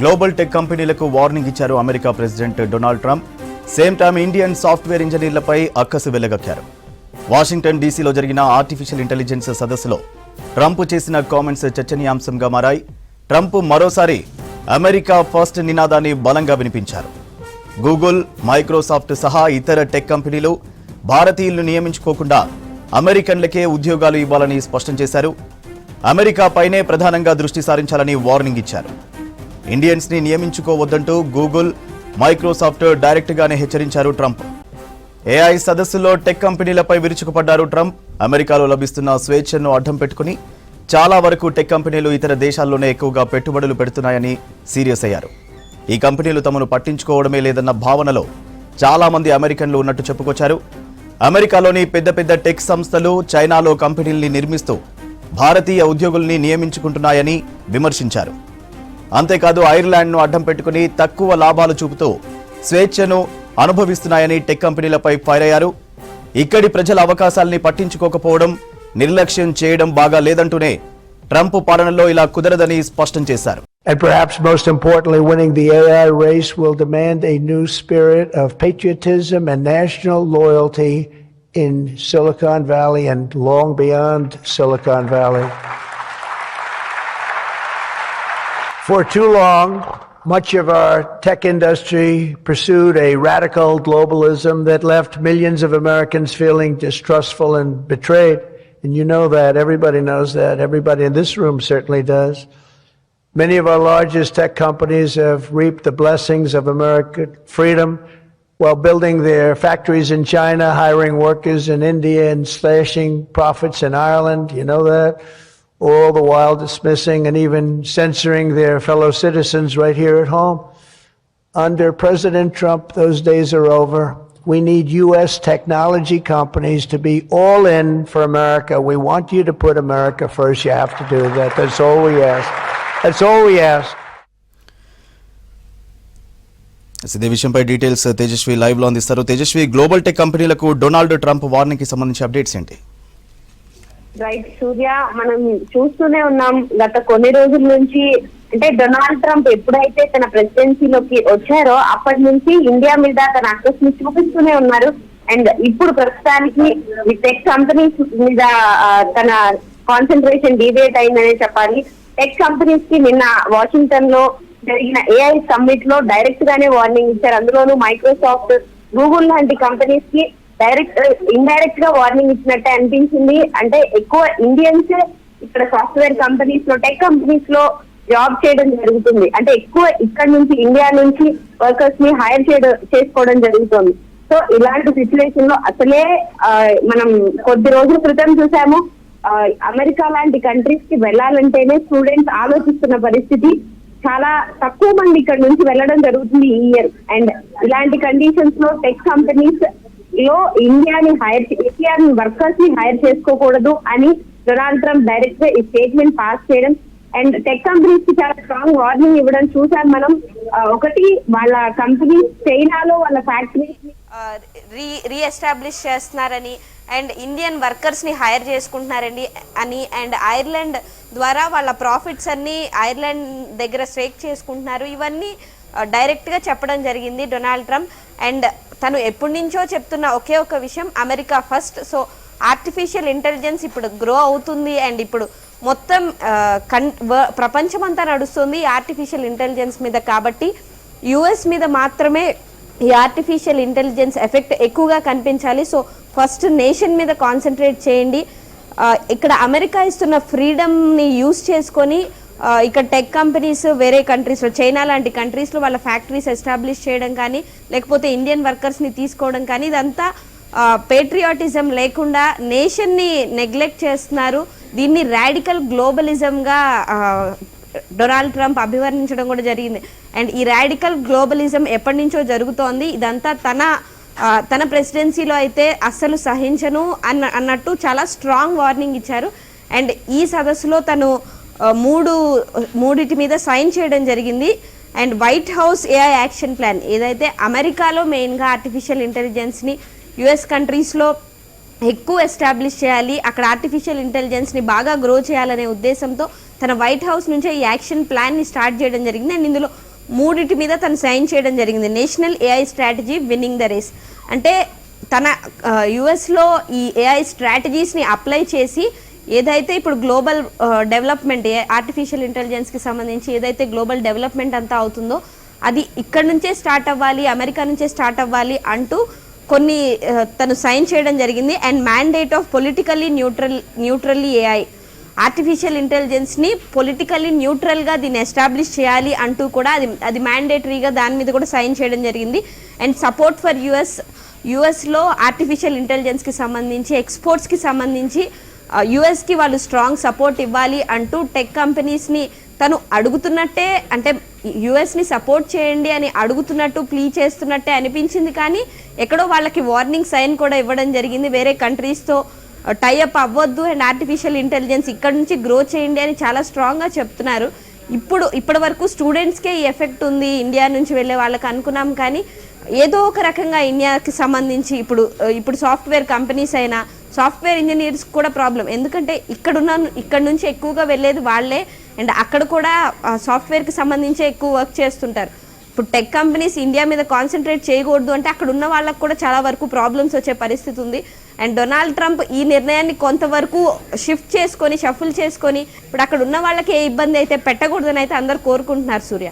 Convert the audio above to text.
Global tech కంపెనీలకు warning ఇచ్చారు America president Donald Trump. Same time Indian software ఇంజనీర్లపై అక్కసు వెళ్లగక్కారు. వాషింగ్టన్ డీసీలో జరిగిన ఆర్టిఫిషియల్ ఇంటెలిజెన్స్ సదస్సులో ట్రంప్ చేసిన కామెంట్స్ చర్చనీయాంశంగా మారాయి. ట్రంప్ మరోసారి అమెరికా ఫస్ట్ నినాదాన్ని బలంగా వినిపించారు. గూగుల్, మైక్రోసాఫ్ట్ సహా ఇతర టెక్ కంపెనీలు భారతీయులను నియమించుకోకుండా అమెరికన్లకే ఉద్యోగాలు ఇవ్వాలని స్పష్టం చేశారు. అమెరికాపైనే ప్రధానంగా దృష్టి సారించాలని వార్నింగ్ ఇచ్చారు. ఇండియన్స్ ని నియమించుకోవద్దంటూ గూగుల్, మైక్రోసాఫ్ట్ డైరెక్ట్గానే హెచ్చరించారు ట్రంప్. ఏఐ సదస్సులో టెక్ కంపెనీలపై విరుచుకుపడ్డారు ట్రంప్. అమెరికాలో లభిస్తున్న స్వేచ్ఛను అడ్డం పెట్టుకుని చాలా వరకు టెక్ కంపెనీలు ఇతర దేశాల్లోనే ఎక్కువగా పెట్టుబడులు పెడుతున్నాయని సీరియస్ అయ్యారు. ఈ కంపెనీలు తమను పట్టించుకోవడమే లేదన్న భావనలో చాలా మంది అమెరికన్లు ఉన్నట్టు చెప్పుకొచ్చారు. అమెరికాలోని పెద్ద పెద్ద టెక్ సంస్థలు చైనాలో కంపెనీల్ని నిర్మిస్తూ భారతీయ ఉద్యోగుల్ని నియమించుకుంటున్నాయని విమర్శించారు. అంతేకాదు ఐర్లాండ్ను అడ్డం పెట్టుకుని తక్కువ లాభాలు చూపుతూ స్వేచ్ఛను అనుభవిస్తున్నాయని టెక్ కంపెనీలపై ఫైర్ అయ్యారు. ఇక్కడి ప్రజల అవకాశాల్ని పట్టించుకోకపోవడం, నిర్లక్ష్యం చేయడం బాగా లేదంటూనే ట్రంప్ పాలనలో ఇలా కుదరదని స్పష్టం చేశారు. And perhaps most importantly, winning the AI race will demand a new spirit of patriotism and national loyalty in Silicon Valley and long beyond Silicon Valley. For too long, much of our tech industry pursued a radical globalism that left millions of Americans feeling distrustful and betrayed. And you know that, everybody knows that, everybody in this room certainly does. Many of our largest tech companies have reaped the blessings of American freedom while building their factories in China, hiring workers in India, and slashing profits in Ireland. You know that? All the while dismissing and even censoring their fellow citizens right here at home. Under President Trump, those days are over. We need U.S. technology companies to be all in for America. We want you to put America first. You have to do that. That's all we ask. That's all we ask. ఇదే విషయంపై details Tejaswi live లో అందిస్తారు. Tejaswi, global tech కంపెనీలకు Donald Trump warning కి సంబంధించి updates ఏంటి? Right సూర్య, మనం చూస్తూనే ఉన్నాం గత కొన్ని రోజుల నుంచి. అంటే డొనాల్డ్ ట్రంప్ ఎప్పుడైతే తన ప్రెసిడెన్సీలోకి వచ్చారో అప్పటి నుంచి ఇండియా మీద తన అక్కస్ని చూపిస్తూనే ఉన్నారు. అండ్ ఇప్పుడు ప్రస్తుతానికి ఈ టెక్ కంపెనీస్ మీద తన కాన్సన్ట్రేషన్ డీవియేట్ అయిందనే చెప్పాలి. టెక్ కంపెనీస్ కి నిన్న వాషింగ్టన్ లో జరిగిన ఏఐ సమ్మిట్ లో డైరెక్ట్ గానే వార్నింగ్ ఇచ్చారు. అందులోనూ మైక్రోసాఫ్ట్, గూగుల్ లాంటి కంపెనీస్ కి ఇండైరెక్ట్ గా వార్నింగ్ ఇచ్చినట్టే అనిపించింది. అంటే ఎక్కువ ఇండియన్స్ ఇక్కడ సాఫ్ట్వేర్ కంపెనీస్ లో, టెక్ కంపెనీస్ లో జాబ్ చేయడం జరుగుతుంది. అంటే ఎక్కువ ఇక్కడ నుంచి ఇండియా నుంచి వర్కర్స్ ని హైర్ చేసుకోవడం జరుగుతుంది. సో ఇలాంటి సిచ్యువేషన్ లో అసలే మనం కొద్ది రోజుల క్రితం చూసాము, అమెరికా లాంటి కంట్రీస్ కి వెళ్లాలంటేనే స్టూడెంట్స్ ఆలోచిస్తున్న పరిస్థితి. చాలా తక్కువ మంది ఇక్కడ నుంచి వెళ్ళడం జరుగుతుంది ఈ ఇయర్. అండ్ ఇలాంటి కండిషన్స్ లో టెక్ కంపెనీస్ లో ఇండియన్ వర్కర్స్ ని హైర్ చేసుకోకూడదు అని డొనాల్డ్ ట్రంప్ డైరెక్ట్ గా ఈ స్టేట్మెంట్ పాస్ చేయడం అండ్ టెక్ కంపెనీస్ కి చాలా స్ట్రాంగ్ వార్నింగ్ ఇవ్వడం చూసాం మనం. ఒకటి, వాళ్ళ కంపెనీ చైనాలో వాళ్ళ ఫ్యాక్టరీస్ రీఎస్టాబ్లిష్ చేస్తున్నారని అండ్ ఇండియన్ వర్కర్స్ ని హైర్ చేసుకుంటున్నారండి అని, అండ్ ఐర్లాండ్ ద్వారా వాళ్ళ ప్రాఫిట్స్ అన్ని ఐర్లాండ్ దగ్గర స్టేక్ చేసుకుంటున్నారు. ఇవన్నీ డైరెక్ట్ గా చెప్పడం జరిగింది డొనాల్డ్ ట్రంప్. అండ్ తను ఎప్పటి నుంచో చెప్తున్న ఒకే ఒక విషయం, America first. So artificial intelligence ఇప్పుడు గ్రో అవుతుంది అండ్ ఇప్పుడు మొత్తం ప్రపంచం అంతా నడుస్తుంది ఆర్టిఫిషియల్ ఇంటెలిజెన్స్ మీద. కాబట్టి యుఎస్ మీద మాత్రమే ఈ ఆర్టిఫిషియల్ ఇంటెలిజెన్స్ ఎఫెక్ట్ ఎక్కువగా కనిపించాలి. సో ఫస్ట్ నేషన్ మీద కాన్సన్ట్రేట్ చేయండి. ఇక్కడ అమెరికా ఇస్తున్న ఫ్రీడమ్ని యూజ్ చేసుకొని ఇక్కడ టెక్ కంపెనీస్ వేరే కంట్రీస్లో, చైనా లాంటి కంట్రీస్లో వాళ్ళ ఫ్యాక్టరీస్ ఎస్టాబ్లిష్ చేయడం కానీ, లేకపోతే ఇండియన్ వర్కర్స్ని తీసుకోవడం కానీ, ఇదంతా పేట్రియాటిజం లేకుండా నేషన్ని నెగ్లెక్ట్ చేస్తున్నారు. దీన్ని రాడికల్ గ్లోబలిజంగా డొనాల్డ్ ట్రంప్ అభివర్ణించడం కూడా జరిగింది. అండ్ ఈ రాడికల్ గ్లోబలిజం ఎప్పటి నుంచో జరుగుతోంది. ఇదంతా తన ప్రెసిడెన్సీలో అయితే అస్సలు సహించను అన్నట్టు చాలా స్ట్రాంగ్ వార్నింగ్ ఇచ్చారు. అండ్ ఈ సదస్సులో తను మూడిటి మీద సైన్ చేయడం జరిగింది. And white house AI action plan ఏదైతే అమెరికాలో మెయిన్గా ఆర్టిఫిషియల్ ఇంటెలిజెన్స్ని యుఎస్ కంట్రీస్లో ఎక్కువ ఎస్టాబ్లిష్ చేయాలి, అక్కడ ఆర్టిఫిషియల్ ఇంటెలిజెన్స్ని బాగా గ్రో చేయాలనే ఉద్దేశంతో తన వైట్ హౌస్ నుంచే ఈ యాక్షన్ ప్లాన్ని స్టార్ట్ చేయడం జరిగింది. అండ్ ఇందులో మూడిటి మీద తను సైన్ చేయడం జరిగింది. National AI strategy winning the race అంటే తన యుఎస్లో ఈ ఏఐ స్ట్రాటజీస్ని అప్లై చేసి ఏదైతే ఇప్పుడు గ్లోబల్ డెవలప్మెంట్ ఆర్టిఫిషియల్ ఇంటెలిజెన్స్కి సంబంధించి ఏదైతే గ్లోబల్ డెవలప్మెంట్ అంతా అవుతుందో అది ఇక్కడ నుంచే స్టార్ట్ అవ్వాలి, అమెరికా నుంచే స్టార్ట్ అవ్వాలి అంటూ కొన్ని తను సైన్ చేయడం జరిగింది. And mandate of politically neutrally AI artificial ఇంటెలిజెన్స్ని పొలిటికల్లీ న్యూట్రల్గా దీన్ని ఎస్టాబ్లిష్ చేయాలి అంటూ కూడా అది మ్యాండేటరీగా దాని మీద కూడా సైన్ చేయడం జరిగింది. అండ్ సపోర్ట్ ఫర్ యుఎస్లో ఆర్టిఫిషియల్ ఇంటెలిజెన్స్కి సంబంధించి ఎక్స్పోర్ట్స్కి సంబంధించి యుఎస్కి వాళ్ళు స్ట్రాంగ్ సపోర్ట్ ఇవ్వాలి అంటూ టెక్ కంపెనీస్ని తను అడుగుతున్నట్టే, అంటే యుఎస్ని సపోర్ట్ చేయండి అని అడుగుతున్నట్టు ప్లీ చేస్తున్నట్టే అనిపించింది. కానీ ఎక్కడో వాళ్ళకి వార్నింగ్ సైన్ కూడా ఇవ్వడం జరిగింది, వేరే కంట్రీస్తో టైఅప్ అవ్వద్దు అండ్ ఆర్టిఫిషియల్ ఇంటెలిజెన్స్ ఇక్కడ నుంచి గ్రో చేయండి అని చాలా స్ట్రాంగ్గా చెప్తున్నారు. ఇప్పటి వరకు స్టూడెంట్స్కే ఈ ఎఫెక్ట్ ఉంది, ఇండియా నుంచి వెళ్ళే వాళ్ళకి అనుకున్నాం. కానీ ఏదో ఒక రకంగా ఇండియాకి సంబంధించి ఇప్పుడు సాఫ్ట్వేర్ కంపెనీస్ అయినా సాఫ్ట్వేర్ ఇంజనీర్స్ కూడా ప్రాబ్లం. ఎందుకంటే ఇక్కడ నుంచి ఎక్కువగా వెళ్ళేది వాళ్ళే అండ్ అక్కడ కూడా సాఫ్ట్వేర్కి సంబంధించి ఎక్కువ వర్క్ చేస్తుంటారు. ఇప్పుడు టెక్ కంపెనీస్ ఇండియా మీద కాన్సన్ట్రేట్ చేయకూడదు అంటే అక్కడ ఉన్న వాళ్ళకు కూడా చాలా వరకు ప్రాబ్లమ్స్ వచ్చే పరిస్థితి ఉంది. అండ్ డొనాల్డ్ ట్రంప్ ఈ నిర్ణయాన్ని కొంతవరకు షఫుల్ చేసుకొని ఇప్పుడు అక్కడ ఉన్న వాళ్ళకి ఏ ఇబ్బంది అయితే పెట్టకూడదని అయితే అందరు కోరుకుంటున్నారు సూర్య.